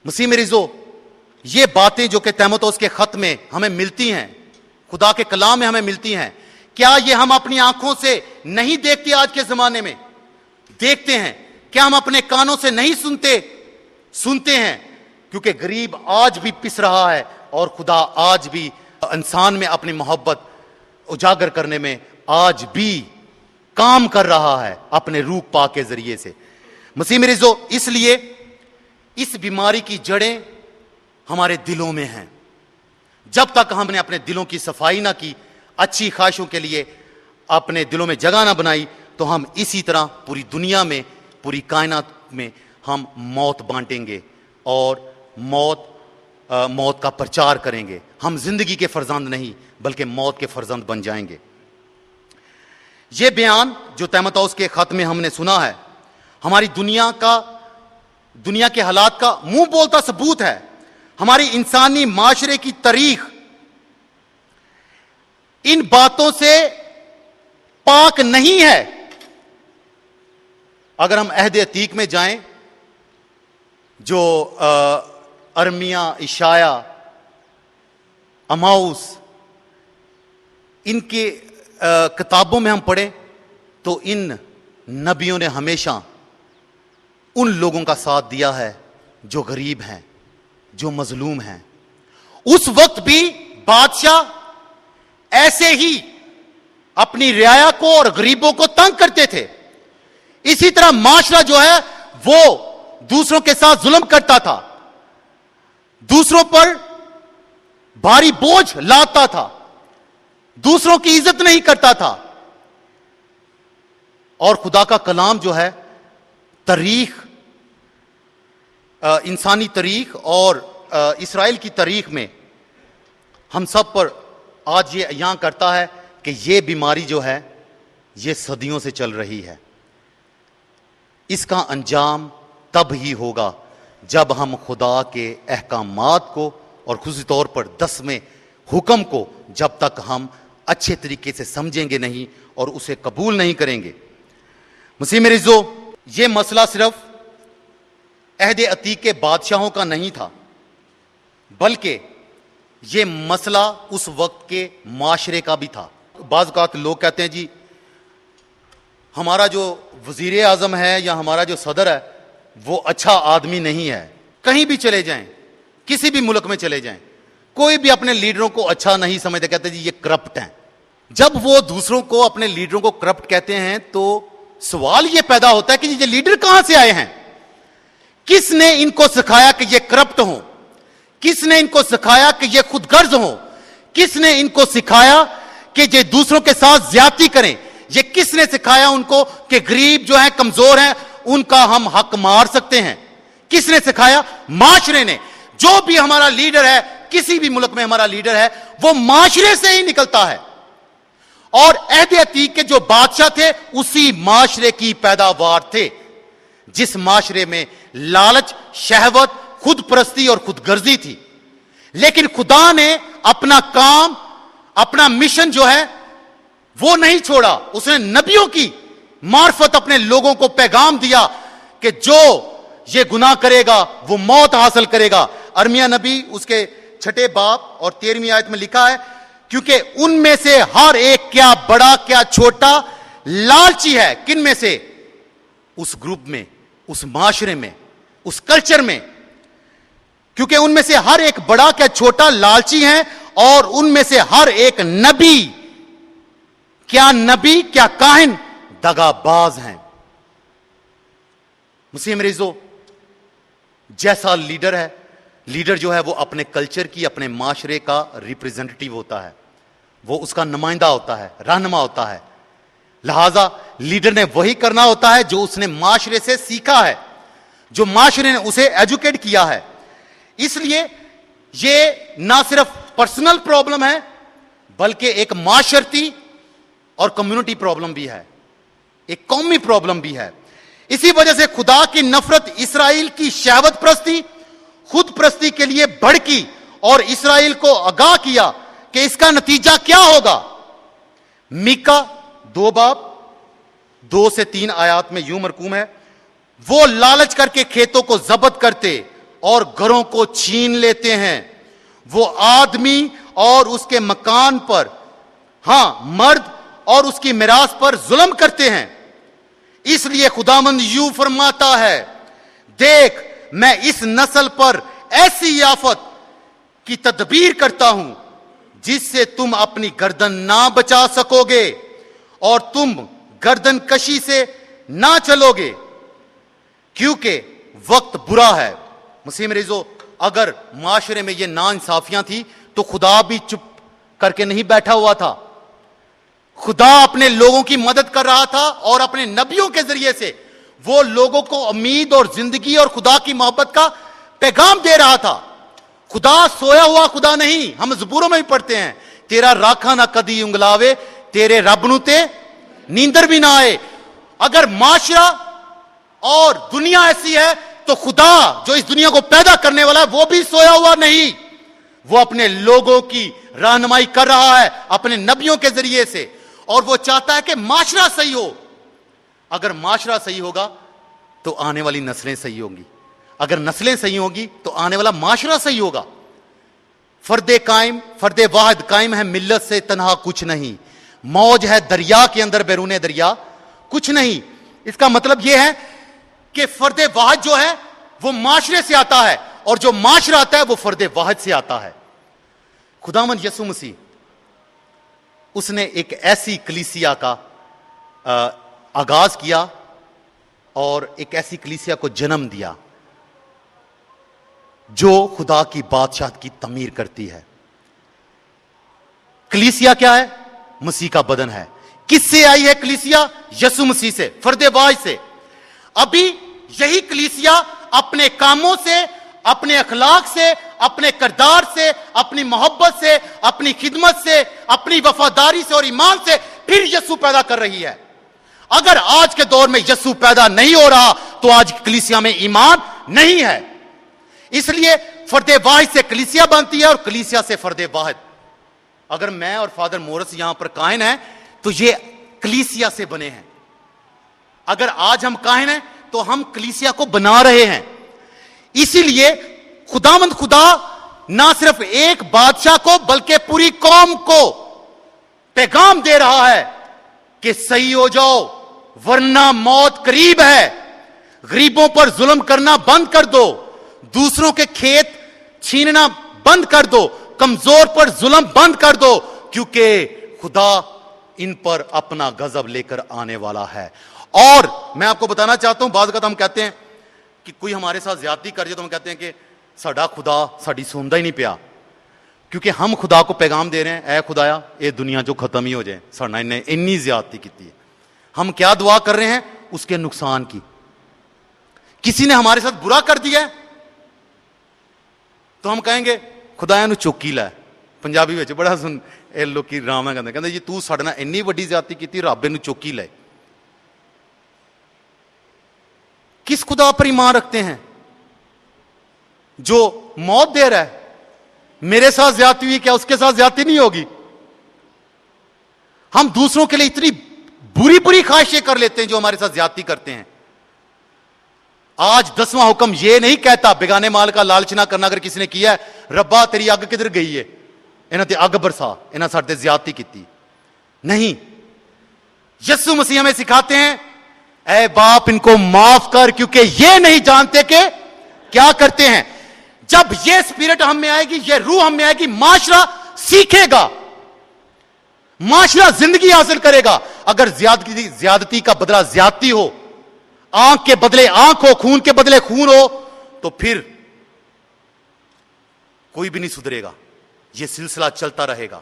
मसीह में रिजो, ये बातें जो कि तीमुथियुस के खत में हमें मिलती हैं, खुदा के कलाम में हमें मिलती हैं, क्या ये हम अपनी आंखों से नहीं देखते? आज के जमाने में देखते हैं। क्या हम अपने कानों से नहीं सुनते हैं? क्योंकि गरीब आज भी पिस रहा है और खुदा आज भी इंसान में अपनी मोहब्बत उजागर करने में आज भी काम कर रहा है अपने रूह पाक के जरिए से। मसीह में रिजो, इसलिए इस बीमारी की जड़ें हमारे दिलों में हैं। जब तक हमने अपने दिलों की सफाई ना की, अच्छी ख्वाहिशों के लिए अपने दिलों में जगह ना बनाई, तो हम इसी तरह पूरी दुनिया में, पूरी कायनात में हम मौत बांटेंगे और मौत का प्रचार करेंगे। हम जिंदगी के फर्जंद नहीं बल्कि मौत के फर्जंद बन जाएंगे। यह बयान जो तीमुथियुस के खत में हमने सुना है, हमारी दुनिया के हालात का मुंह बोलता सबूत है। हमारी इंसानी माशरे की तारीख इन बातों से पाक नहीं है। अगर हम अहद अतीक में जाएं, जो अरमिया, इशाया, अमाउस, इनके किताबों में हम पढ़ें तो इन नबियों ने हमेशा उन लोगों का साथ दिया है जो गरीब हैं, जो मजलूम हैं। उस वक्त भी बादशाह ऐसे ही अपनी रियाया को और गरीबों को तंग करते थे। इसी तरह माशरा जो है वो दूसरों के साथ जुल्म करता था, दूसरों पर भारी बोझ लादता था, दूसरों की इज्जत नहीं करता था। और खुदा का कलाम जो है तारीख, इंसानी तारीख और इसराइल की तारीख में हम सब पर आज ये यहां करता है कि ये बीमारी जो है ये सदियों से चल रही है। इसका अंजाम तब ही होगा जब हम खुदा के अहकामात को और खुशी तौर पर 10वें हुक्म को जब तक हम अच्छे तरीके से समझेंगे नहीं और उसे कबूल नहीं करेंगे। मसीह में रिजो, ये मसला सिर्फ अहद अतीक के बादशाहों का नहीं था, बल्कि ये मसला उस वक्त के माशरे का भी था। बाज़ औक़ात लोग कहते हैं जी हमारा जो वज़ीर आज़म है या हमारा जो सदर है वो अच्छा आदमी नहीं है। कहीं भी चले जाएं, किसी भी मुल्क में चले जाएं, कोई भी अपने लीडरों को अच्छा नहीं समझते, कहते जी ये करप्ट हैं। जब वो दूसरों को, अपने लीडरों को करप्ट कहते हैं तो सवाल ये पैदा होता है कि ये लीडर कहां से आए हैं? किसने इनको सिखाया कि ये करप्ट हो? किसने इनको सिखाया कि ये खुदगर्ज हो? किसने इनको सिखाया कि ये दूसरों के साथ ज्यादती करें? ये किसने सिखाया उनको कि गरीब जो है, कमजोर हैं, उनका हम हक मार सकते हैं? किसने सिखाया? माशरे ने। जो भी हमारा लीडर है, किसी भी मुल्क में हमारा लीडर है, वो माशरे से ही निकलता है। और अहद अतीक के जो बादशाह थे उसी माशरे की पैदावार थे, जिस माशरे में लालच, शहवत, खुद परस्ती और खुदगर्जी थी। लेकिन खुदा ने अपना काम, अपना मिशन जो है वो नहीं छोड़ा। उसने नबियों की मार्फत अपने लोगों को पैगाम दिया कि जो ये गुनाह करेगा वो मौत हासिल करेगा। अरमिया नबी उसके 6 बाब और 13वीं आयत में लिखा है, क्योंकि उनमें से हर एक, क्या बड़ा क्या छोटा, लालची है। किन में से? उस ग्रुप में, उस माशरे में, उस कल्चर में। क्योंकि उनमें से हर एक बड़ा क्या छोटा लालची है और उनमें से हर एक नबी, क्या नबी क्या काहिन, दगाबाज हैं। मुसीह मरीजो, जैसा लीडर है, लीडर जो है वो अपने कल्चर की, अपने माशरे का रिप्रेजेंटेटिव होता है, वो उसका नुमाइंदा होता है, रहनुमा होता है। लिहाजा लीडर ने वही करना होता है जो उसने माशरे से सीखा है, जो माशरे ने उसे एजुकेट किया है। इसलिए ये ना सिर्फ पर्सनल प्रॉब्लम है बल्कि एक माशरती और कम्युनिटी प्रॉब्लम भी है, एक कौमी प्रॉब्लम भी है। इसी वजह से खुदा की नफरत इसराइल की शहवत प्रस्ती, खुद प्रस्ती के लिए भड़की और इसराइल को आगाह किया कि इसका नतीजा क्या होगा। मीका 2 बाब 2 से 3 आयात में यूं मरकूम है, वो लालच करके खेतों को जब्त करते और घरों को छीन लेते हैं। वो आदमी और उसके मकान पर, हां मर्द और उसकी मिरास पर जुल्म करते हैं। इसलिए खुदावंद यूं फरमाता है, देख मैं इस नस्ल पर ऐसी आफत की तदबीर करता हूं जिससे तुम अपनी गर्दन ना बचा सकोगे और तुम गर्दन कशी से ना चलोगे, क्योंकि वक्त बुरा है। मसीह मरीजो, अगर माशरे में ये नाइंसाफियां थी तो खुदा भी चुप करके नहीं बैठा हुआ था। खुदा अपने लोगों की मदद कर रहा था और अपने नबियों के जरिए से वो लोगों को उम्मीद और जिंदगी और खुदा की मोहब्बत का पैगाम दे रहा था। खुदा सोया हुआ खुदा नहीं। हम ज़बूरों में भी पढ़ते हैं, तेरा राखा ना कदी उंगलावे, तेरे रब नु ते नींदर भी ना आए। अगर माशरा और दुनिया ऐसी है तो खुदा जो इस दुनिया को पैदा करने वाला है वो भी सोया हुआ नहीं। वो अपने लोगों की रहनुमाई कर रहा है अपने नबियों के जरिए से, और वो चाहता है कि माशरा सही हो। अगर माशरा सही होगा तो आने वाली नस्लें सही होंगी, अगर नस्लें सही होंगी तो आने वाला माशरा सही होगा। फर्दे कायम, फर्दे वाहिद कायम है मिल्लत से तनहा कुछ नहीं, मौज है दरिया के अंदर बैरूने दरिया कुछ नहीं। इसका मतलब यह है कि फर्दे वाहिद जो है वो माशरे से आता है, और जो माशरा आता है वो फर्दे वाहिद से आता है। खुदावंद यीशु मसीह उसने एक ऐसी कलीसिया का आगाज किया और एक ऐसी कलीसिया को जन्म दिया जो खुदा की बादशाह की तमीर करती है। कलीसिया क्या है? मसीह का बदन है। किससे आई है कलीसिया? यीशु मसीह से, फर्दे वाहिद से। अभी यही कलीसिया अपने कामों से, अपने अखलाक से, अपने किरदार से, अपनी मोहब्बत से, अपनी खिदमत से, अपनी वफादारी से और ईमान से फिर यीशु पैदा कर रही है। अगर आज के दौर में यीशु पैदा नहीं हो रहा तो आज कलीसिया में ईमान नहीं है। इसलिए फर्दे वाहिद से कलीसिया बनती है और कलीसिया से फर्दे वाहिद। अगर मैं और फादर मोरस यहां पर कायन है तो ये कलीसिया से बने हैं। अगर आज हम कायन हैं तो हम कलीसिया को बना रहे हैं। इसीलिए खुदावंद खुदा ना सिर्फ एक बादशाह को बल्कि पूरी कौम को पैगाम दे रहा है कि सही हो जाओ वरना मौत करीब है। गरीबों पर जुल्म करना बंद कर दो, दूसरों के खेत छीनना बंद कर दो, कमजोर पर जुल्म बंद कर दो, क्योंकि खुदा इन पर अपना गजब लेकर आने वाला है। और मैं आपको बताना चाहता हूं, बात हम कहते हैं कि कोई हमारे साथ ज्यादती कर जाए तो हम कहते हैं कि साडा खुदा साडी सुनता ही नहीं पिया, क्योंकि हम खुदा को पैगाम दे रहे हैं, ऐ खुदाया ये दुनिया जो खत्म ही हो जाए, साडा इन्हें इन्नी ज्यादती की है। हम क्या दुआ कर रहे हैं? उसके नुकसान की। किसी ने हमारे साथ बुरा कर दिया है तो हम कहेंगे खुदाया नु चौकी लै। पंजाबी में बड़ा सुन लोग राम है कहते जी तू साडे नाल इन्नी वड्डी ज्यादती की, रब इनू चौकी लै। किस खुदा पर ईमान रखते हैं जो मौत दे रहा है? मेरे साथ ज्यादती हुई, क्या उसके साथ ज्यादती नहीं होगी? हम दूसरों के लिए इतनी बुरी बुरी ख्वाहिशें कर लेते हैं जो हमारे साथ ज्यादती करते हैं। आज 10वां हुक्म यह नहीं कहता बेगाने माल का लालच ना करना। अगर किसी ने किया है, रब्बा तेरी अग किधर गई है, इन्हां ते अग बरसा, इन्हां साडे ते ज्यादती की नहीं। यीशु मसीह हमें सिखाते हैं, ऐ बाप इनको माफ कर क्योंकि ये नहीं जानते कि क्या करते हैं। जब ये स्पिरिट हम में आएगी, ये रूह हम में आएगी, माशरा सीखेगा, माशरा जिंदगी हासिल करेगा। अगर ज्यादती का बदला ज्यादती हो, आंख के बदले आंख हो, खून के बदले खून हो, तो फिर कोई भी नहीं सुधरेगा। यह सिलसिला चलता रहेगा।